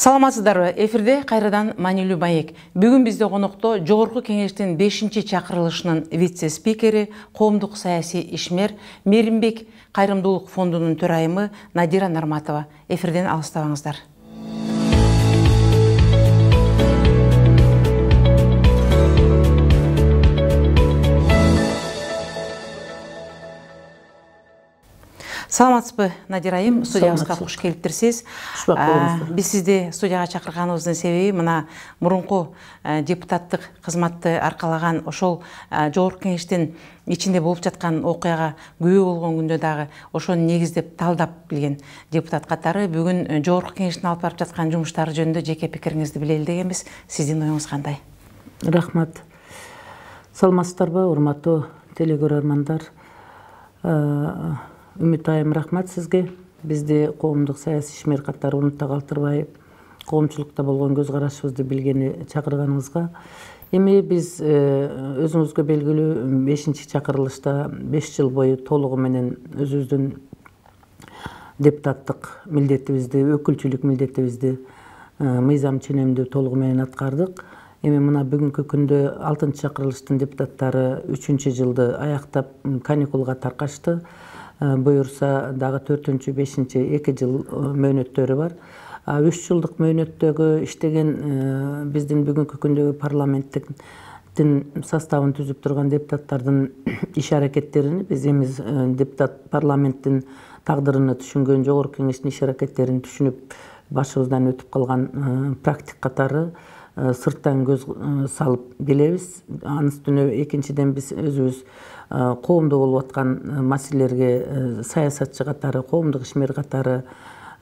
Саламатсыздарбы? Эфирде кайрадан Манилүү Маек. Бүгүн бизде конокто Жогорку Кеңештин 5-чи чакырылышынын вице-спикери, коомдук саясий ишмер Меримбек Кайрымдуулук фондунун төрайымы Надира Нарматова. Эфирден алыстабаңыздар. Саламатсызбы, Надирайым, студиябызга куш келиптирсиз. Биз сизди студияга чакырганыбыздын себеби мына мурунку депутаттык кызматты аркалаган ошол Жогорку Кеңештин ичинде болуп жаткан окуяга күбө болгон күндө дагы ошону негиздеп талдап билген депутат катары бүгүн Жогорку Кеңештин алып барып жаткан жумуштары жөнүндө жеке пикириңизди билели дегенбиз. Сиздин оюңуз кандай? Рахмат. Саламатсыздарбы, урматтуу телекөрөрмандар. Үмүт айым, рахмат сизге. Бизди коомдук саясий ишмер катары унутта калтырбай, коомчулукта болгон көз карашыбызды билгени чакырганыңызга. Эми биз өзүңүзгө белгилүү 5-чи чакырылышта 5 жыл бою толугу менен өзүбүздүн депутаттык милдетибизди, өкүлчүлүк милдетибизди мыйзам ченемдүү толугу менен аткардык. Эми мына бүгүнкү күндө 6-чы чакырылыштын депутаттары 3-чү жылды аяктап каникулга таркашты. Буюрса дагы 4-чү, 5-чи 2 жыл мөөнөттөрү бар. 3 жылдык мөөнөттөгү иштеген биздин бүгүнкү күндөгү парламенттин составын түзүп турган депутаттардын иш аракеттерин биз эми депутат парламенттин тагдырыны түшүнгөн Жогорку Кеңештин иш аракеттерин түшүнүп башыбыздан өтүп калган практик катары сырттан көз салып келебиз. Анын үстүнө экинчиден биз өзүбүз коомдо болуп аткан маселелерге саясатчы катары, коомдук ишмер катары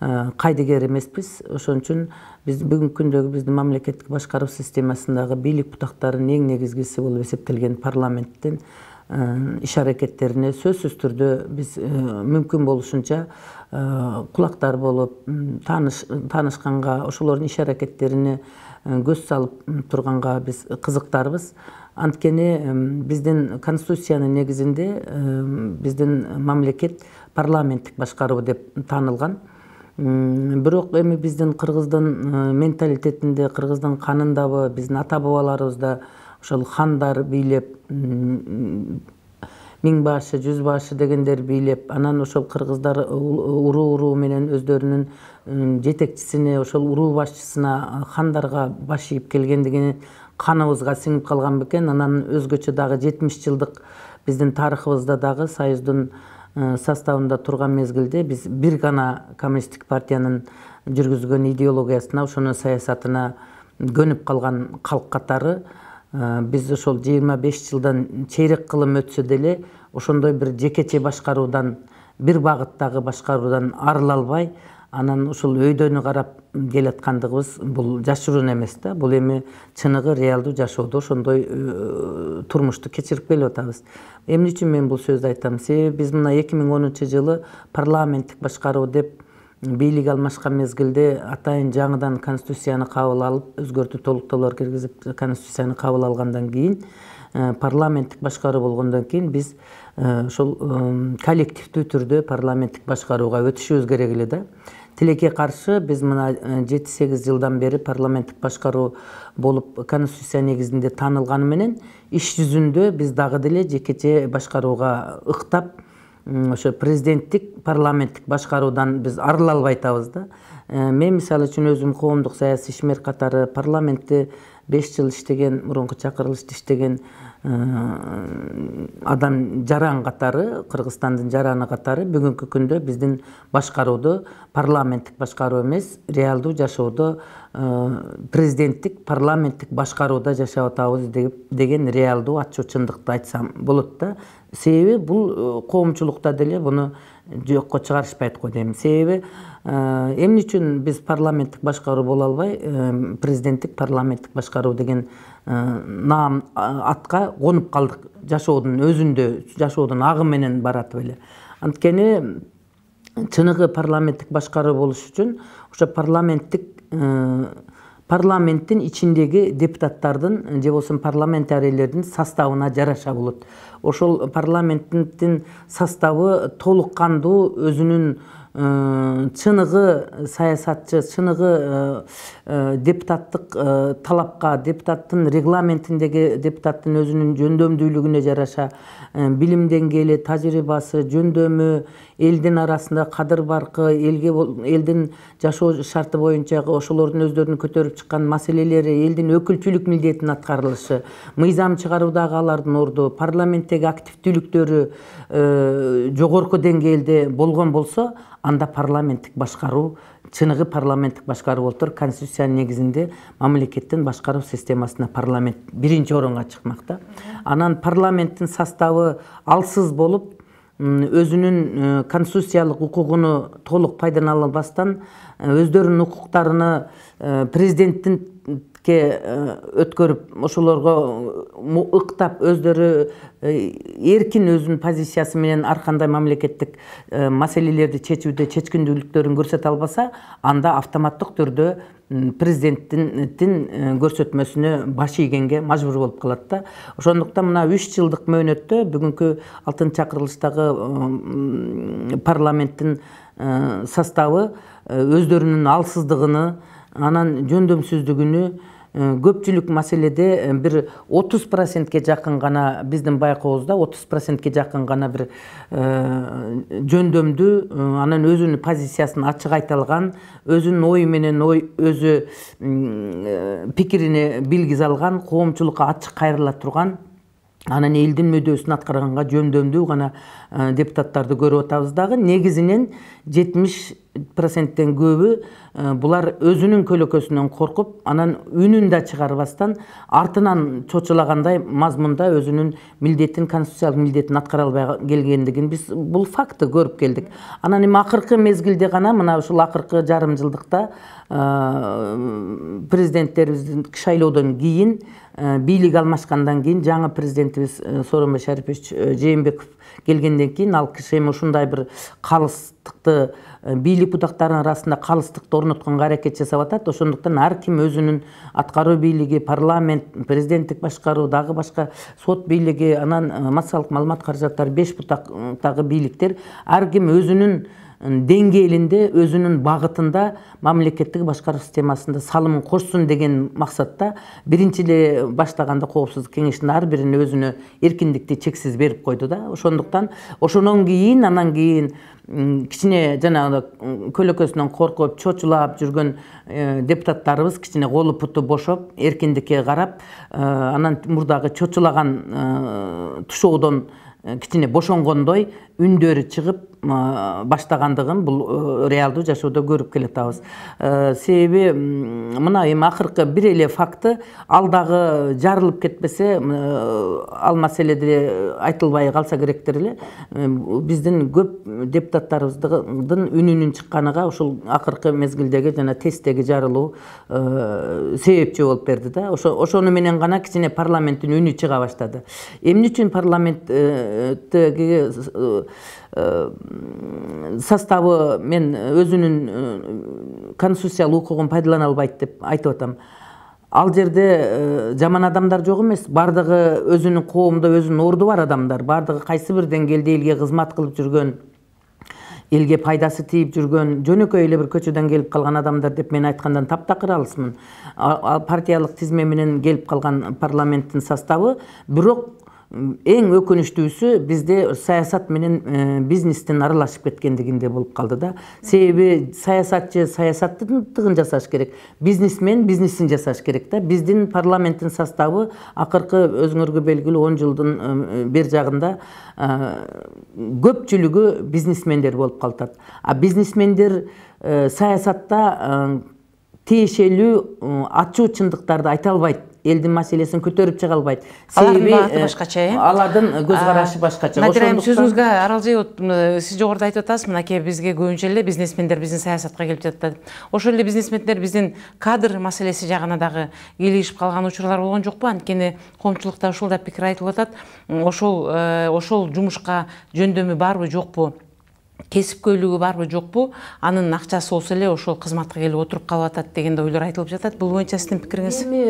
кайдыгер эмеспиз. Ошон үчүн биз бүгүнкү күндөгү биздин мамлекеттик башкаруу системасындагы бийлик бутактарынын эң негизгиси болуп эсептелген парламенттин иш аракеттерине сөзсүз түрдө биз мүмкүн болушунча кулактар болуп, таанышканга, ошолордун иш аракеттерине көз салып турганга биз кызыктарбыз. Анткени биздин конституциянын негизинде биздин мамлекет парламенттик башкаруу деп таанылган. Бирок эми биздин кыргыздын менталитетинде, кыргыздын канындабы, биздин ата бабаларыбызда ошол хандар бийлеп, миң башы, 100 башы дегендер бийлеп, анан ошол кыргыздар уруу менен өздөрүнүн жетекчисине, ошол уруу башчысына, хандарга баш ийип келгендигини каныбызга сиңип калган бекен. Анан өзгөчө дагы 70 жылдык биздин тарыхыбызда дагы Союздун составында турган мезгилде биз бир гана коммунисттик партиянын жүргүзгөн идеологиясына, ошонун саясатына көнүп калган калк катары биз ошол 25 жылдан чейрек кылым өтсө деле ошондой бир жекече башкаруудан, бир багыттагы башкаруудан арыла албай, анан ушул өйдөнү карап келаткандыгыбыз бул жашыруун эмес да. Бул эми чыныгы реалдуу жашоодо ошондой турмушту кечирип келип атабыз. Эмне үчүн мен бул сөздү айтам? Себеби биз мына 2010-жылы парламенттик башкаруу деп бийлик алмашкан мезгилде атайын жаңыдан конституцияны кабыл алып, өзгөртүү толуктоолор киргизип конституцияны кабыл алгандан кийин, парламенттик башкаруу болгондон кийин биз ошол коллективдүү түрдө парламенттик башкарууга өтүшүбүз керек эле да. Тилекке каршы биз мына 7-8 жылдан бери парламенттик башкаруу болуп конституция негизинде таанылганы менен иш жүзүндө биз дагы деле жекече башкарууга ыктап, ошо президенттик парламенттик башкаруудан биз арыла албай атабыз да. Мен мисалы үчүн өзүм коомдук саясий ишмер катары парламентте 5 жыл иштеген, мурунку чакырылышта иштеген адам жаран катары, Кыргызстандын жараны катары бүгүнкү күндө биздин башкарууду парламенттик башкаруу эмес, реалдуу жашоодо президенттик парламенттик башкарууда жашап атабыз деген реалдуу ачуу чындыкты айтсам болот да. Себеби бул коомчулукта деле буну жокко чыгарышпайт го дейм. Себеби эмне үчүн биз парламенттик башкаруу боло албай, президенттик парламенттик башкаруу деген наам атка конуп калдык. Жашоодун өзүндө, жашоодун агы менен баратып эле. Анткени чыныгы парламенттик башкаруу болуш үчүн ошо парламенттин ичиндеги депутаттардын же болбосо парламентарийлердин составына жараша болот. ошол парламенттин составы толук кандуу, өзүнүн чыныгы саясатчы, чыныгы депутаттык талапка, депутаттын регламентиндеги депутаттын өзүнүн жөндөмдүүлүгүнө жараша билим деңгээли, тажрыйбасы, жөндөмү, элдин арасында кадыр баркы, элдин жашоо шарты боюнча ошолордун өздөрүнүн көтөрүп чыккан маселелери, элдин өкүлчүлүк милдетин аткарылышы, мыйзам чыгаруудагы алардын орду, парламенттеги активдүүлүктөрү жогорку деңгээлде болгон болсо, анда парламенттик башкаруу, чыныгы парламенттик башкаруу болуп туруп, конституциянын негизинде мамлекеттин башкаруу системасына парламент биринчи орунга чыкмак да. Анан парламенттин составы алсыз болуп, өзүнүн конституциялык укугуну толук пайдалана албастан, өздөрүнүн укуктарыны президенттикке өткөрүп, ошолорго ыктап, өздөрү эркин өзүнүн позициясы менен ар кандай мамлекеттик маселелерди чечүүдө чечкиндүүлүктөрүн көрсөтө албаса, анда автоматтык түрдө президенттин көрсөтмөсүнө баш ийгенге мажбур болуп калат да. Ошондуктан мына 3 жылдык мөөнөттө бүгүнкү 6-чакырылыштагы парламенттин составы өздөрүнүн алсыздыгыны, анан жөндөмсүздүгүнү, көпчүлүк маселеде бир 30%ке жакын гана, биздин байкообузда 30%ке жакын гана бир жөндөмдүү, анан өзүнүн позициясын ачык айта алган, өзүнүн ою менен өзү пикирине билгизе алган, коомчулукка ачык кайрыла турган, анан элдин мүдөөсүн аткарганга жөндөмдүү гана депутаттарды көрүп атабыз дагы. Негизинен 70%тен көбү булар өзүнүн көлөкөсүнөн коркуп, анан үнүн да чыгарбастан, артынан чочулагандай мазмунда өзүнүн милдетин, конституциялык милдетин аткара албай келгендигин биз бул факты көрүп келдик. Анан эми акыркы мезгилде гана, мына ушул акыркы жарым жылдыкта президенттерибиздин шайлоодон кийин, бийлик алмашкандан кийин, жаңы президентибиз Сооронбай Шарипович Жээнбеков келгенден кийин, ал киши эми ушундай бир калыстыкты, бийлик будактарынын арасында калыстыкты орнотконго аракет жасап атат. Ошондуктан ар ким өзүнүн аткаруу бийлиги, парламент, президенттик башкаруу, дагы башка сот бийлиги, анан массалык маалымат каражаттары 5 бутактагы бийликтер ар ким өзүнүн деңгээлинде, өзүнүн багытында мамлекеттик башкаруу системасында салымын кошсун деген максатта биринчи эле баштаганда Коопсуздук кеңешинин ар бирине өзүнө эркиндикти чексиз берип койду да. Ошондуктан ошондон кийин, анан кийин кичине жанагы көлөкөсүнөн коркуп, чочулап жүргөн депутаттарыбыз кичине колу путу бошоп, эркиндикке карап, анан мурдагы чочулаган тушоодон кичине бошонгондой үндөрү чыгып баштагандыгын бул реалдуу жашоодо көрүп келатабыз. Себеби мына эми акыркы бир эле факты, ал дагы жарылып кетпесе, ал маселеде айтылбай калса керектир эле, биздин көп депутаттарыбыздын үнүнүн чыкканыга ушул акыркы мезгилдеги жана тесттеги жарылуу себепчи болуп берди да. Ошону менен гана кичине парламенттин үнү чыга баштады. Эмне үчүн парламенттеги составы мен өзүнүн конституциялык укугун пайдалана албайт деп айтып атам. Ал жерде жаман адамдар жок эмес, бардыгы өзүнүн коомдо өзүнүн орду бар адамдар, бардыгы кайсы бир деңгээлде элге кызмат кылып жүргөн, элге пайдасы тийип жүргөн, жөнөкөй эле бир көчөдөн келип калган адамдар деп мен айткандан таптакыр алысмын. Партиялык тизме менен келип калган парламенттин составы, бирок эң өкүнүчтүүсү бизде саясат менен бизнестин аралашып кеткендигинде болуп калды да. Себеби саясатчы саясаттыгын жасаш керек, бизнесмен бизнесин жасаш керек да. Биздин парламенттин составы акыркы өзүңөргө белгилүү 10 жылдын бер жагында көпчүлүгү бизнесмендер болуп калат. А бизнесмендер саясатта тиешелүү ачуу чындыктарды айта албайт, элдин маселесин көтөрүп чыга албайт. Алардын багыты башкача, алардын көз карашы башкача. Надирайым, сөзүңүзгө аралжайып, сиз жогоруда айтып атасыз, мынакей бизге көбүнчө эле бизнесмендер биздин саясатка келип жатат. Ошол эле бизнесмендер биздин кадр маселеси жагына дагы кийлигишип калган учурлар болгон жокпу? Анткени коомчулукта ушул да пикир айтылып атат. Ошол жумушка жөндөмү барбы, жокпу? Кесипкөйлүгү барбы, жокпу? Анын акчасы болсо эле ошол кызматка келип отуруп калып атат деген ойлор айтылып жатат. Бул боюнча сиздин пикириңиз? Эми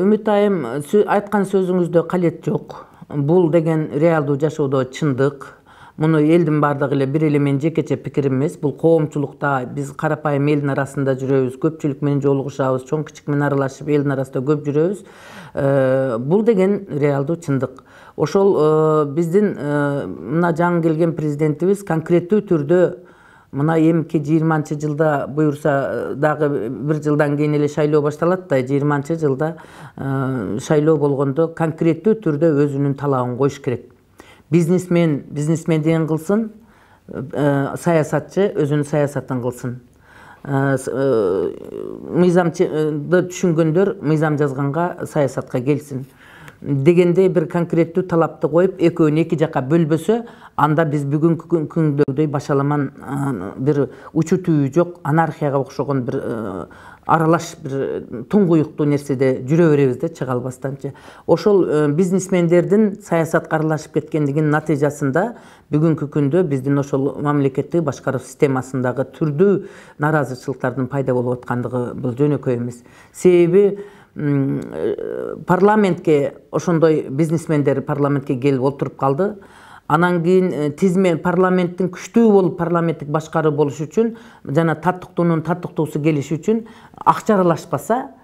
Үмүт айым, айткан сөзүңүздө калет жок. бул деген реалдуу жашоодо чындык. Муну элдин бардыгы эле бир эле менин жекече пикирим эмес. Бул коомчулукта биз карапайым элдин арасында жүрөбүз, көпчүлүк менен жолугушабыз, чоң кичик менен аралашып элдин арасында көп жүрөбүз. Бул деген реалдуу чындык. Ошол биздин мына жаңы келген президентибиз конкреттүү түрдө мына эмки 20-жылда буюрса дагы бир жылдан кийин эле шайлоо башталат да, 20-жылда шайлоо болгондо конкреттүү түрдө өзүнүн талабын коюш керек. Бизнесмен бизнесмендигин кылсын, саясатчы өзүнүн саясатын кылсын. Мыйзамды түшүнгөндөр мыйзам жазганга саясатка келсин дегендей бир конкреттүү талапты коюп, экөөнү эки жакка бөлбөсө, анда биз бүгүнкү күндөгүдөй башаламан бир учу түбү жок, анархияга окшогон бир аралаш бир туңгуюктуу нерседе жүрө беребиз да, чыга албастанчы. Ошол бизнесмендердин саясатка аралашып кеткендигинин натыйжасында бүгүнкү күндө биздин ошол мамлекеттик башкаруу системасындагы түрдүү наразычылыктардын пайда болуп аткандыгы бул жөнөкөй эмес. Себеби парламентке ошондой бизнесмендер парламентке келип отуруп калды. Анан кийин тизме парламенттин күчтүү болуп парламенттик башкаруу болуш үчүн жана таттыктуунун таттыктуусу келиш үчүн акча аралашпаса,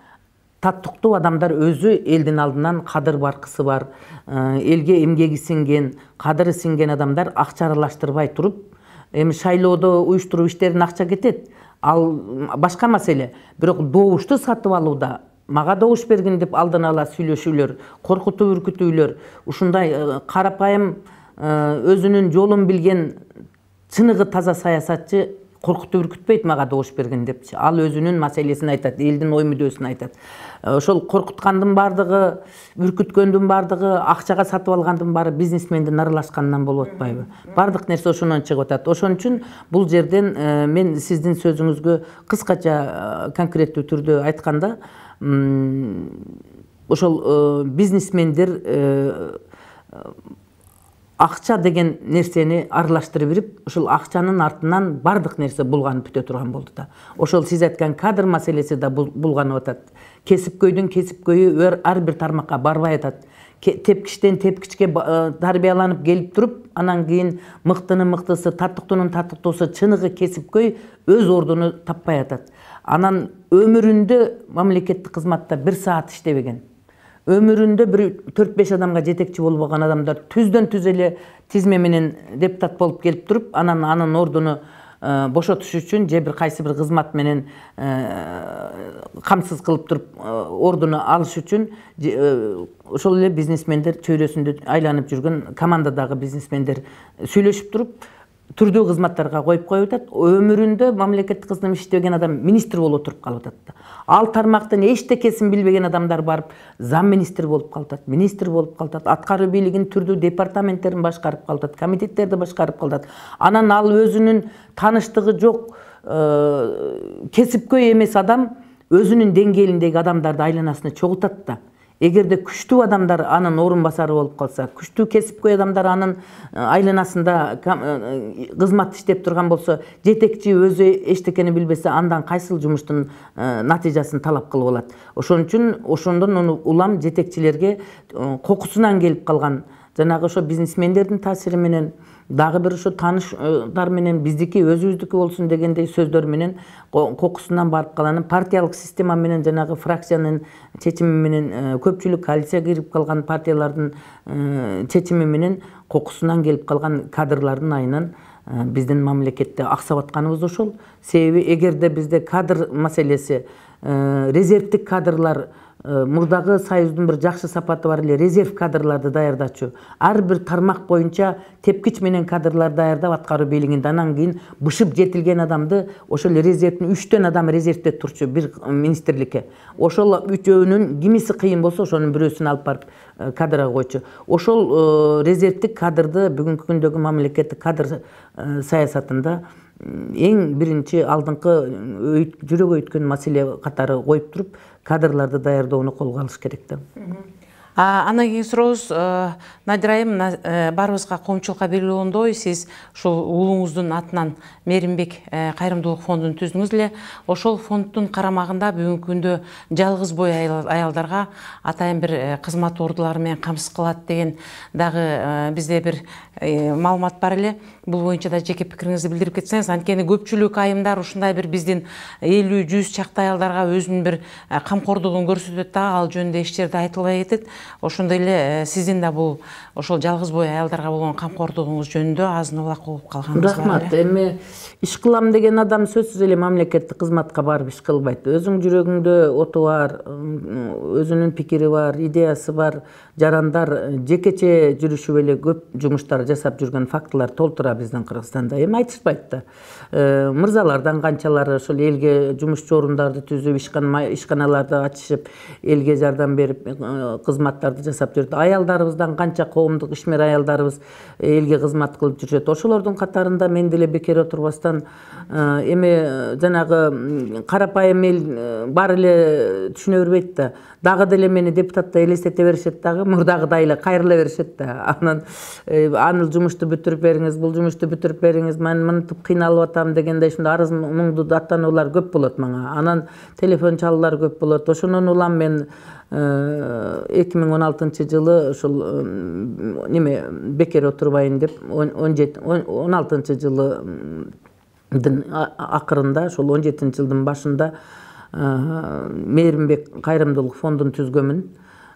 таттыктуу адамдар өзү элдин алдынан кадыр баркысы бар, элге эмгеги сиңген, кадыры сиңген адамдар акча аралаштырбай туруп, эми шайлоодо уюштуруу иштерине акча кетет. Ал башка маселе. Бирок добушту сатып алууда мага добуш бергин деп алдын ала сүйлөшүүлөр, коркутуу үркүтүүлөр, ушундай карапайым өзүнүн жолун билген чыныгы таза саясатчы коркутуп үркүтпөйт мага добуш бергин депчи. Ал өзүнүн маселесин айтат, элдин ой мүдөөсүн айтат. Ошол коркуткандын бардыгы, үркүткөндүн бардыгы, акчага сатып алгандын баары бизнесмендин аралашканынан болуп атпайбы? Бардык нерсе ошондон чыгып атат. Ошон үчүн бул жерден мен сиздин сөзүңүзгө кыскача конкреттүү түрдө айтканда, ошол бизнесмендер акча деген нерсени аралаштырып бирип, ошол акчанын артынан бардык нерсе булганып бүтө турган болду да. Ошол сиз айткан кадр маселеси да булганып атат. Кесипкөйдүн кесипкөйү ар бир тармакка барбай атат. Тепкичтен тепкичке тарбияланып келип туруп, анан кийин мыктынын мыктысы, таттыктуунун таттыктуусу, чыныгы кесипкөй өз ордуну таппай атат. Анан өмүрүндө мамлекеттик кызматта 1 саат иштебеген. Өмүрүндө бир 4-5 адамга жетекчи болбогон адамдар түздөн түз эле тизме менен депутат болуп келип туруп, анан анын ордуну бошотуш үчүн же бир кайсы бир кызмат менен камсыз кылып туруп ордуну алыш үчүн ошол эле бизнесмендер чөйрөсүндө айланып жүргөн командадагы бизнесмендер сүйлөшүп туруп түрдүү кызматтарга коюп атат. Өмүрүндө мамлекеттик кызмат иштеген адам министр болуп отуруп калып атат. Ал тармактын эчтекесин билбеген адамдар барып зам министр болуп калып атат, министр болуп калып атат, аткаруу бийлигинин түрдүү департаменттерин башкарып калып атат, комитеттерди башкарып калып атат. Анан ал өзүнүн тааныштыгы жок, кесипкөй эмес адам өзүнүн деңгээлиндеги адамдарды айланасына чогултат да. Эгерде күчтүү адамдар анын орун басары болуп калса, күчтүү кесипкөй адамдар анын айланасында кызмат иштеп турган болсо, жетекчи өзү эчтекени билбесе, андан кайсыл жумуштун натыйжасын талап кылып алат. Ошон үчүн ошондон улам жетекчилерге кокусунан келип калган, жанагы ошо бизнесмендердин таасири менен, дагы бир ошо тааныштар менен биздики өзүбүздүкү болсун дегендей сөздөр менен кокусунан барып калган, партиялык система менен жанагы фракциянын чечими менен, көпчүлүк коалицияга кирип калган партиялардын чечими менен кокусунан келип калган кадрлардын айынан биздин мамлекетте аксап атканыбыз ошол. Себеби эгерде бизде кадр маселеси, резервдик кадрлар, мурдагы союздун бир жакшы сапаты бар эле резерв кадрларды даярдачу, ар бир тармак боюнча тепкич менен кадрлар даярдап аткаруу бийлигинде, анан кийин бышып жетилген адамды ошол резервдин 3 адам резервде турчу бир министрликке. Ошол үчөөнүн кимиси кыйын болсо, ошонун бирөөсүн алып барып кадрга койчу. Ошол резервдик кадрды бүгүнкү күндөгү мамлекеттик кадр саясатында эң биринчи алдыңкы жүрөгө өткөн маселе катары коюп туруп, кадрларды даярдоону колго алыш керек да. Анан кийинки сурообуз, Надира айым, баарыбызга коомчулукка белгилүү болгондой, сиз ушул уулуңуздун атынан Мээримбек кайрымдуулук фондун түздүңүз эле. Ошол фонддун карамагында бүгүнкү күндө жалгыз бой аялдарга атайын бир кызмат ордулары менен камсыз кылат деген дагы бизде бир маалымат бар эле. Бул боюнча да жеке пикириңизди билдирип кетсеңиз, анткени көпчүлүк айымдар ушундай бир биздин 50-100 чакты аялдарга өзүнүн бир камкордугун көрсөтөт да, ал жөнүндө эч жерде айтылбай кетет. Ошондой эле сиздин да бул ошол жалгыз бой аялдарга болгон камкордугуңуз жөнүндө азын улак угуп калганыбыз бар. Рахмат. Эми иш кылам деген адам сөзсүз эле мамлекеттик кызматка барып иш кылбайт. Өзүң жүрөгүңдө оту бар, өзүнүн пикири бар, идеясы бар жарандар жекече жүрүшүп эле көп жумуштар жасап жүргөн фактылар толтура биздин Кыргызстанда. Эми айтышпайт да. Мырзалардан канчалары ошол элге жумушчу орундарды түзүп, ишканаларды ачышып, элге жардам берип, кызматтарды жасап жүрөт. Аялдарыбыздан канча коомдук ишмер аялдарыбыз элге кызмат кылып жүрөт. Ошолордун катарында мен деле бекер отурбастан эми жанагы карапайым эл бар эле түшүнө бербейт да. Дагы деле мени депутатта элестете беришет дагы, мурдагыдай эле кайрыла беришет да. Анан аныл жумушту бүтүрүп бериңиз, бул жумушту бүтүрүп бериңиз, мен мынтип кыйналып атам дегенде ушундай арыз муңду аттануулар көп болот мага. Анан телефон чалуулар көп болот. Ошондон улам мен 2016 жылы ошол неме бекер отурбайын деп 16 жылдын акырында, ошол 17 жылдын башында Мээримбек кайрымдуулук фондун түзгөмүн.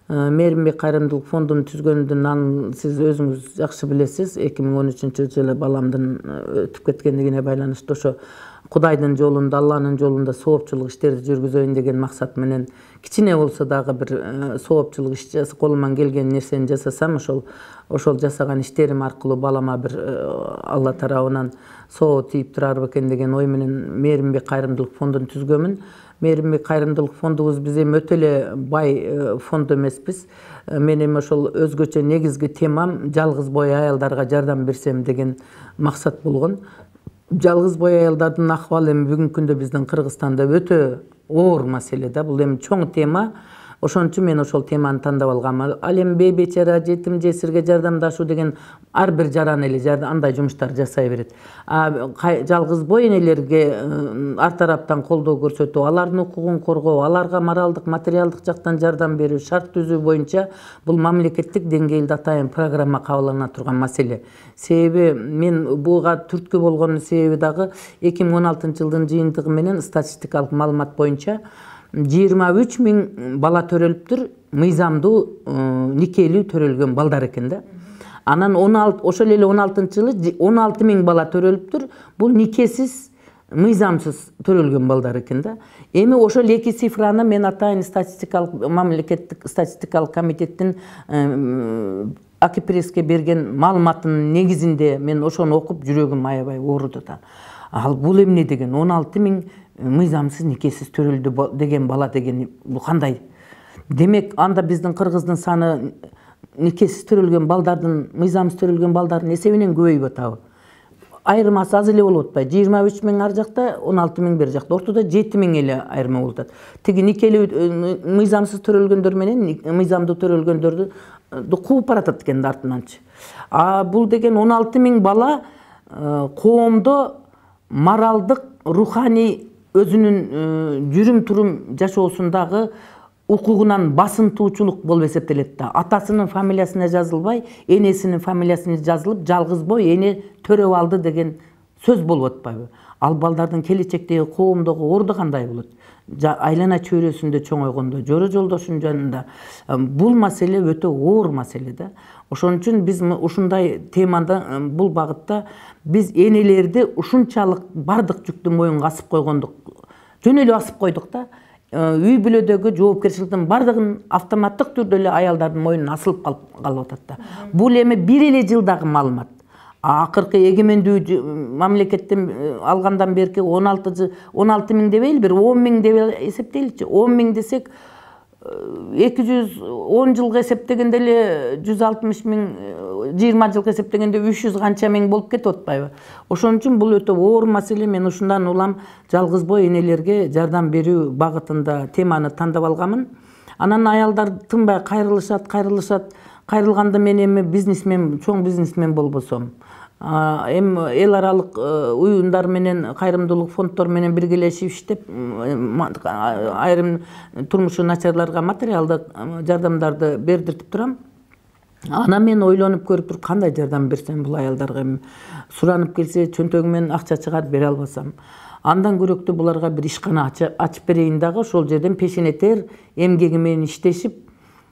Мээримбек кайрымдуулук фондун түзгөндүн сиз өзүңүз жакшы билесиз. 2013 жылы баламдын өтүп кеткендигине байланыштуу ошо Кудайдын жолунда, Алланын жолунда соопчулук иштерди жүргүзөйүн деген максат менен кичине болсо дагы бир соопчулук иш колуман келген нерсени жасасам, ошол жасаган иштерим аркылуу балама бир Алла тарабынан соо тийип турар бекен деген ой менен Мээримбек кайрымдуулук фондун түзгөмүн. Мээримбек кайрымдуулук фондубуз биз эми өтө эле бай фонд эмеспиз. Мен эми ошол өзгөчө негизги темам жалгыз бой аялдарга жардам берсем деген максат болгон. Жалгыз бой аялдардын акыбалы эми бүгүнкү күндө биздин Кыргызстанда өтө оор маселе да. Бул эми чоң тема. Ошон үчүн мен ошол теманы тандап алгам. Ал эми бейбечара, жетим жесирге жардамдашуу деген ар бир жаран эле андай жумуштар жасай берет. Жалгыз бой энелерге ар тараптан колдоо көрсөтүү, алардын укугун коргоо, аларга моралдык, материалдык жактан жардам берүү, шарт түзүү боюнча бул мамлекеттик деңгээлде атайын программа кабылдана турган маселе. Себеби мен буга түрткү болгон себеби дагы 2016 жылдын жыйынтыгы менен статистикалык маалымат боюнча 23 000 бала төрөлүптүр, мыйзамдуу никелүү төрөлгөн балдар экен да. Анан ошол эле 16 жылы 16 000 бала төрөлүптүр. Бул никесиз, мыйзамсыз төрөлгөн балдар экен да. Эми ошол эки цифраны мен атайын мамлекеттик статистикалык комитеттин АКПРСке берген маалыматынын негизинде мен ошону окуп жүрөгүм аябай ооруду да. Ал бул эмне деген 16 000 мыйзамсыз никесиз төрөлдү деген бала деген бул кандай? Демек анда биздин Кыргыздын саны никесиз төрөлгөн балдардын, мыйзамсыз төрөлгөн балдардын эсебинен көбөйүп атабы? Айырмасы аз эле болуп атпайбы? 23 000 ар жакта, 16 000 бер жакта. Ортодо 7 000 эле айырма болуп атат. Тиги никелүү мыйзамсыз төрөлгөндөр менен мыйзамдуу төрөлгөндөрдү кууп баратат экен артынанчы. Бул деген 16 000 бала коомдо моралдык, руханий өзүнүн жүрүм турум жашоосундагы укугунан басынтуучулук болуп эсептелет да. Атасынын фамилиясына жазылбай, энесинин фамилиясына жазылып, жалгыз бой эне төрөп алды деген сөз болуп атпайбы? Ал балдардын келечектеги коомдогу орду кандай болот? Айлана чөйрөсүндө чоңойгондо, жора жолдошунун жанында. Бул маселе өтө оор маселе да. Ошон үчүн биз ушундай темада, бул багытта биз энелерди ушунчалык бардык жүктү моюнга асып койгондук. Жөн эле асып койдук да. Үй бүлөдөгү жоопкерчиликтин бардыгын автоматтык түрдө эле аялдардын моюнуна асылып калып атат да. Бул эми бир эле жылдагы маалымат. Акыркы эгемендүү мамлекеттен алгандан берки 16 000 дебейли, бир 10 000 деп эсептейличи. 10 000 десек 210 жылга эсептегенде эле 160 000, 20 жылга эсептегенде 300 канча миң болуп кетип атпайбы? Ошон үчүн бул өтө оор маселе. Мен ушундан улам жалгыз бой энелерге жардам берүү багытында теманы тандап алганмын. Анан аялдар тынбай кайрылышат, кайрылганда мен эми бизнесмен, чоң бизнесмен болбосом, эми эл аралык уюмдар менен, кайрымдуулук фонддор менен биргелешип иштеп, айрым турмушу начарларга материалдык жардамдарды бердиртип турам. Ана мен ойлонуп көрүп туруп, кандай жардам берсем бул аялдарга, эми суранып келсе чөнтөгүмөн акча чыгарып бере албасам, андан көрөктүү буларга бир ишкана ачып берейин дагы, ошол жерден пешенетер эмгеги менен иштешип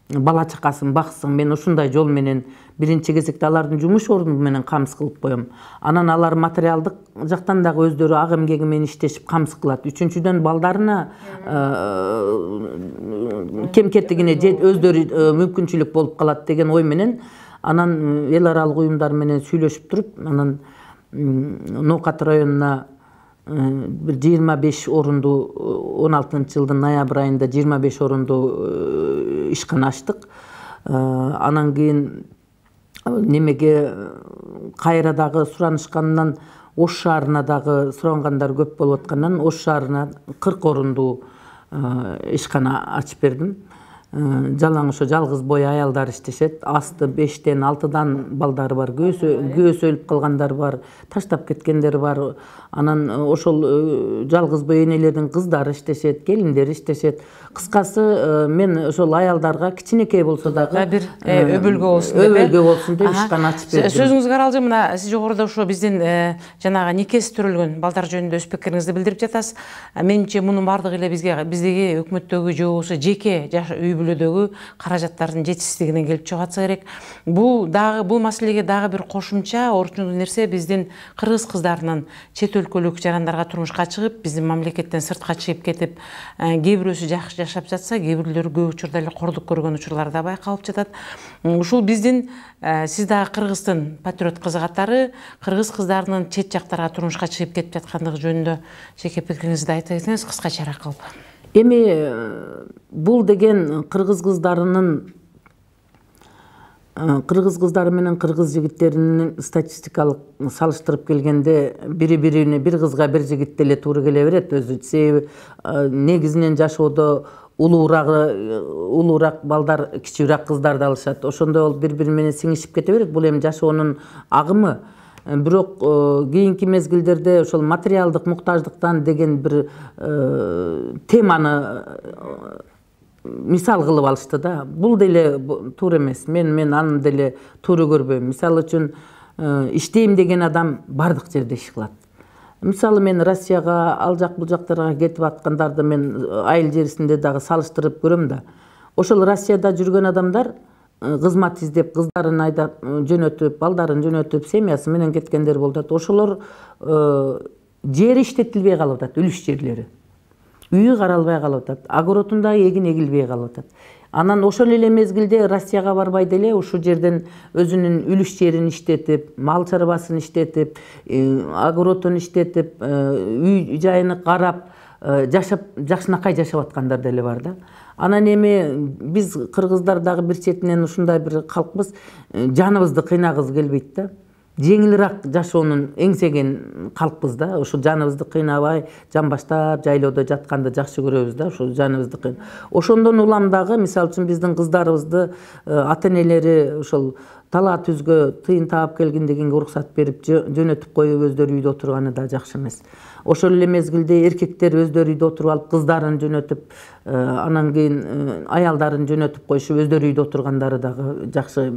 бала чакасын баксын. Мен ушундай жол менен биринчи кезекте алардын жумуш орду менен камсыз кылып коем. Анан алар материалдык жактан дагы өздөрү ак эмгеги менен иштешип камсыз кылат. Үчүнчүдөн балдарына кем кетигине өздөрү мүмкүнчүлүк болуп калат деген ой менен анан эл аралык уюмдар менен сүйлөшүп туруп, анан Ноокат районуна bir 25 орунду 16-жылдын ноябрь айында 25 орунду ишкана ачтык. Анан кийин немеге кайра дагы суранышкандан Ош шаарына дагы сурангандар көп болуп аткандан Ош шаарына 40 орунду ишкана ачып бердим. Жалаң ошо жалгыз бой аялдар иштешет. Асты 5-тен 6-дан балдары бар, көөсү өлүп калгандар бар, таштап кеткендер бар. Анан ошол жалгыз бой энелердин кыздары иштешет, келиндери иштешет. Кыскасы мен ошол аялдарга кичинекей болсо дагы бир өбөлгө болсун деп ишкана ачып бердим. Сөзүңүзгө аралжы, мына сиз жогоруда ошо биздин жанагы никеси төрөлгөн балдар жөнүндө өз пикириңизди билдирип жатасыз. Менимче мунун бардыгы эле биздеги өкмөттөгү же болбосо жеке үй бүлөдөгү каражаттардын жетишсиздигинен келип чыгып атса керек. Бул маселеге дагы бир кошумча орчундуу нерсе, биздин кыргыз кыздарынын чет өлкөлүк жарандарга турмушка чыгып, биздин мамлекеттен сыртка чыгып кетип, кээ бирөөсү жакшы жашап жатса, кээ бирлери көп учурда эле кордук көргөн учурлар да байкалып жатат. Ушул биздин сиз дагы кыргыздын патриот кызы катары кыргыз кыздарынын чет жактарга турмушка чыгып кетип жаткандыгы жөнүндө жеке пикириңизди айта кетсеңиз кыскачараак кылып. Эми бул деген кыргыз кыздары менен кыргыз жигиттеринин статистикалык салыштырып келгенде бири-бирине бир кызга бир жигит деле туура келе берет өзү. Себеби негизинен жашоодо улуураак балдар кичүүрөөк кыздарды алышат. Ошондой болуп бири-бири менен сиңишип кете берет. Бул эми жашоонун агымы. Бирок кийинки мезгилдерде ошол материалдык муктаждыктан деген бир теманы мисал кылып алышты да. Бул деле туура эмес. Мен аны деле туура көрбөйм. Мисалы үчүн иштейм деген адам бардык жерде иш кылат. Мисалы мен Россияга, ал жак бул жактарга кетип аткандарды мен айыл жерисинде дагы салыштырып көрөм да. Ошол Россияда жүргөн адамдар кызмат издеп, кыздарын айдап жөнөтүп, балдарын жөнөтүп, семьясы менен кеткендер болот. Ошолор жери иштетилбей калып атат, үлүш жерлери. Үйү каралбай калып атат, огородунда эгин эгилбей калып атат. Анан ошол эле мезгилде Россияга барбай деле ушул жерден өзүнүн үлүш жерин иштетип, мал чарбасын иштетип, огородун иштетип, үй жайын карап, жашап, жакшынакай жашап аткандар деле бар да. Анан эми биз кыргыздар дагы бир четинен ушундай бир калкпыз, жаныбызды кыйнагыбыз келбейт да. Жеңилирээк жашоонун эңсеген калкпыз да. Ошо жаныбызды кыйнабай, жамбаштап жайлоодо жатканды жакшы көрөбүз да. Ошо жаныбызды кыйнап. Ошондон улам дагы мисалы үчүн биздин кыздарыбызды ата-энелери ошол талаа түзгө тыйын таап келгин дегенге уруксат берип жөнөтүп коюп өздөрү үйдө отурганы да жакшы эмес. Ошол эле мезгилде эркектер өздөрү үйдө отуруп алып кыздарын жөнөтүп, анан кийин аялдарын жөнөтүп коюшуп өздөрү үйдө отургандары дагы жакшы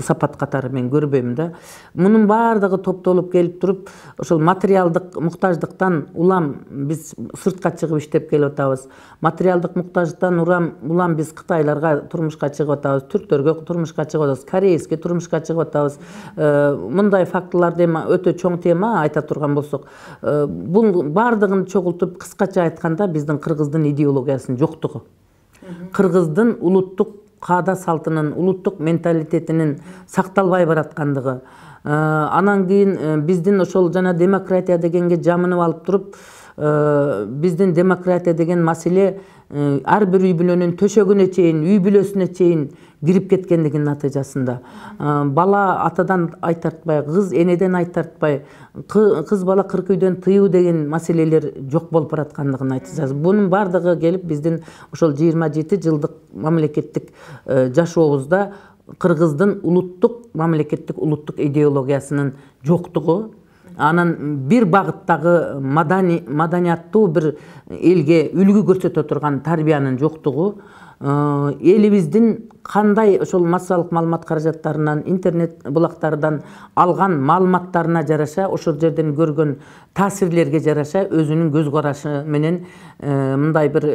сапат катары мен көрбөйм да. Мунун баардыгы топтолуп келип туруп, ошол материалдык муктаждыктан улам биз сыртка чыгып иштеп келип атабыз. Материалдык муктаждыктан улам биз кытайларга турмушка чыгып атабыз, түрктөргө турмушка чыгып атабыз, корейский турмушка чыгып атабыз. Мындай фактыларды эми өтө чоң тема айта турган болсок, бул баардыгын чогултуп кыскача айтканда биздин кыргыздын идеологиясынын жоктугу. Кыргыздын улуттук каада салтынын, улуттук менталитетинин сакталбай бараткандыгы. Анан кийин биздин ошол жана демократия дегенге жамынып алып туруп, биздин демократия деген маселе ар бир үй бүлөнүн төшөгүнө чейин, үй бүлөсүнө чейин кирип кеткендигинин натыйжасында бала атадан ай тартпай, кыз энеден ай тартпай, кыз бала 40 үйдөн тыюу деген маселелер жок болуп бараткандыгын айтышат. Бунун бардыгы келип биздин ошол 27 жылдык мамлекеттик жашообузда кыргыздын мамлекеттик улуттук идеологиясынын жоктугу, анан бир багыттагы маданияттуу бир элге үлгү көрсөтө турган тарбиянын жоктугу, элибиздин кандай ошол массалык маалымат каражаттарынан, интернет булактарынан алган маалыматтарына жараша, ошол жерден көргөн таасирлерге жараша өзүнүн көз карашы менен мындай бир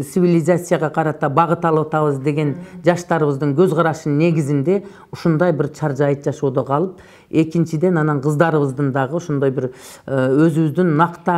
цивилизацияга карата багыт алып атабыз деген жаштарыбыздын көз карашынын негизинде ушундай бир чаржайыт жашоодо калып, экинчиден анан кыздарыбыздын дагы ушундай бир өзүбүздүн накта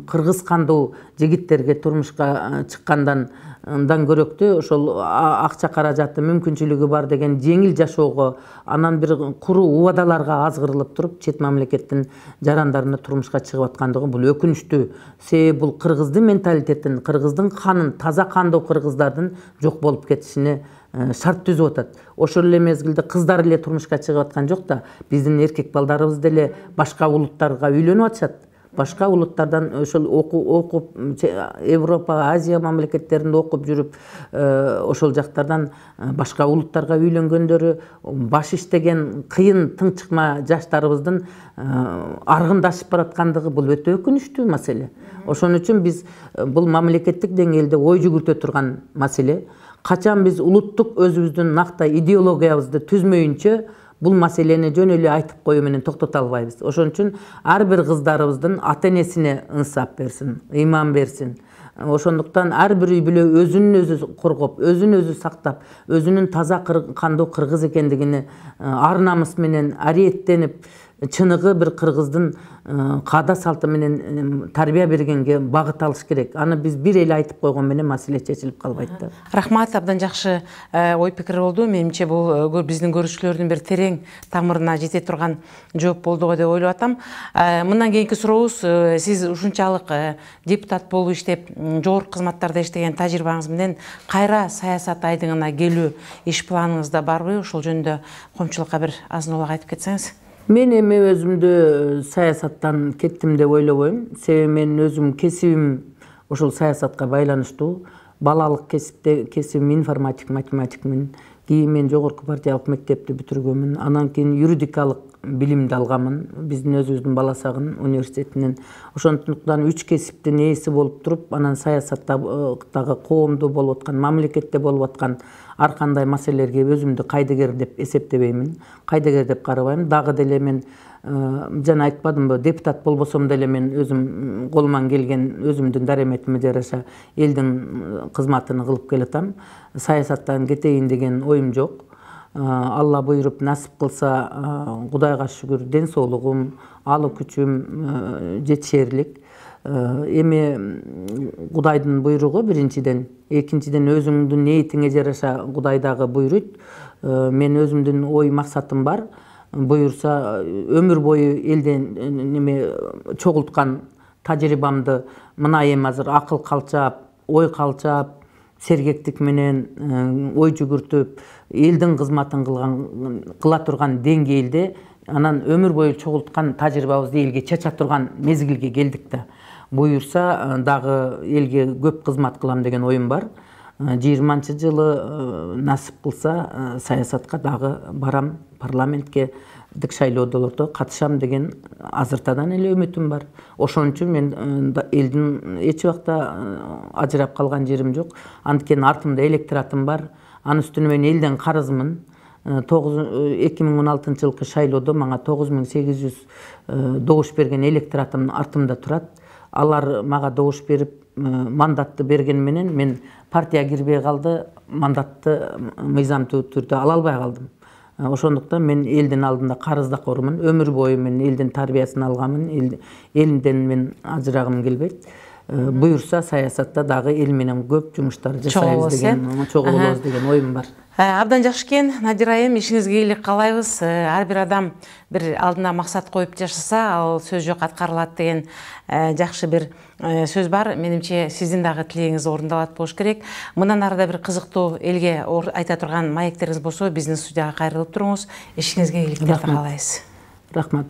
кыргыз кандуу жигиттерге турмушка чыккандан көрөктүү ошол акча каражаты мүмкүнчүлүгү бар деген жеңил жашоого, анан бир куруу убадаларга азгырылып туруп чет мамлекеттин жарандарына турмушка чыгып аткандыгы бул өкүнүчтүү. Себеби бул кыргыздын менталитетин, кыргыздын канын, таза кандуу кыргыздардын жок болуп кетишине шарт түзүп атат. Ошол эле мезгилде кыздар эле турмушка чыгып аткан жок да, биздин эркек балдарыбыз деле башка улуттарга үйлөнүп атышат. Башка улуттардан ошол окуп Европа, Азия мамлекеттеринде окуп жүрүп, ошол жактардан башка улуттарга үйлөнгөндөрү, баш иштеген кыйын тыңчыкма жаштарыбыздын аргындашып бараткандыгы бул өтө өкүнүчтүү маселе. Ошон үчүн биз бул мамлекеттик деңгээлде ой жүгүртө турган маселе. Качан биз улуттук өзүбүздүн накта идеологиябызды түзмөйүнчө бул маселени жөн эле айтып коюу менен токтото албайбыз. Ошон үчүн ар бир кыздарыбыздын ата-энесине ынсап берсин, ыйман берсин. Ошондуктан ар бир үй бүлө өзүнүн өзү коргоп, өзүн өзү сактап, өзүнүн таза кандуу кыргыз экендигини ар намыс менен ариеттенип, чыныгы бир кыргыздын каада салты менен тарбия бергенге багыт алыш керек. Аны биз бир эле айтып койгон менен маселе чечилип калбайт да. Рахмат, абдан жакшы ой пикир болду. Менимче бул биздин көрүүчүлөрдүн бир терең тамырына жете турган жооп болду го деп ойлоп атам. Мындан кийинки сурообуз, сиз ушунчалык депутат болуп иштеп, жогорку кызматтарда иштеген тажрыйбаңыз менен кайра саясат айдыңына келүү иш планыңызда барбы? Ошол жөнүндө коомчулукка бир азын улак айтып кетсеңиз. Мен эми өзүмдү саясаттан кеттим деп ойлобойм. Себеби менин өзүм кесибим ошол саясатка байланыштуу. Балалык кесибим информатик, математикмин. Кийин мен жогорку партиялык мектепти бүтүргөнмүн. Анан кийин юридикалык билимди алганмын биздин өзүбүздүн Баласагын университетинен. Ошондуктан 3 кесиптин ээси болуп туруп, анан саясаттагы коомдо болуп аткан, мамлекетте болуп аткан ар кандай маселелерге өзүмдү кайдыгер деп эсептебеймин. Кайдыгер деп карабайм. Дагы деле мен жана айтпадымбы, депутат болбосом деле мен өзүм колуман келген өзүмдүн дареметиме жараша элдин кызматын кылып келатам. Саясаттан кетейин деген оюм жок. Алла буйруп насип кылса, Кудайга шүгүр, ден соолугум, алуу күчүм жетишерлик. Эми Кудайдын буйругу биринчиден, экинчиден өзүңдүн ниетиңе жараша Кудай дагы буйруйт. Мен өзүмдүн ой максатым бар. Буйурса өмүр бою элден чогулткан тажрыйбамды мына эми азыр акыл калчап, ой калчап, сергектик менен ой жүгүртүп, элдин кызматын кыла турган деңгээлде, анан өмүр бою чогулткан тажрыйбабызды элге чача турган мезгилге келдик да. Буйурса дагы элге көп кызмат кылам деген оюм бар. 20-жылы насип кылса саясатка дагы барам, парламентке дик шайлоодолордо катышам деген азыртадан эле үмүтүм бар. Ошон үчүн мен элдин эч убакта ажырап калган жерим жок. Анткени артымда электоратым бар. Анын үстүнө мен элден карызмын. 2016 жылкы шайлоодо мага 9800 добуш берген электоратым артымда турат. Алар мага добуш берип, мандатты берген менен мен партия кирбей калды, мандатты мыйзамдуу түрдө ала албай калдым. Ошондуктан мен элдин алдында карыздакормун. Өмүр бою мен элдин тарбиясын алганмын. Элимден мен ажырагым келбейт. буюрса саясатта дагы эл менен көп жумуштар жасайбыз деген, чогулобуз деген оюм бар. Абдан жакшы экен, Надира айым, ишиңизге ийгилик каалайбыз. Ар бир адам бир алдына максат коюп жашаса, ал сөз жок аткарылат деген жакшы бир сөз бар. Менимче сиздин дагы тилегиңиз орундалат болуш керек. Мындан арыда бир кызыктуу элге айта турган маектериңиз болсо, биздин студияга кайрылып туруңуз. Ишиңизге ийгиликтер каалайбыз. Рахмат.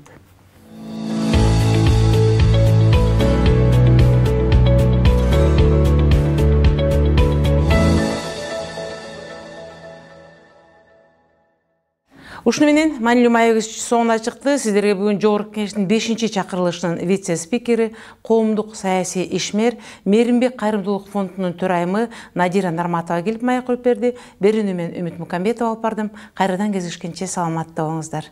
Ушуну менен маанилүү маегибиз соңуна чыкты. Сиздерге бүгүн Жогорку Кеңештин 5-чи чакырылышынын вице-спикери, коомдук саясий ишмер, Мээримбек кайрымдуулук фондунун төрайымы Надира Нарматова келип маек коюп берди. Берүүнү мен Үмүт Мукамбетова алып бардым. Кайрадан кездешкенче саламатта болуңуздар.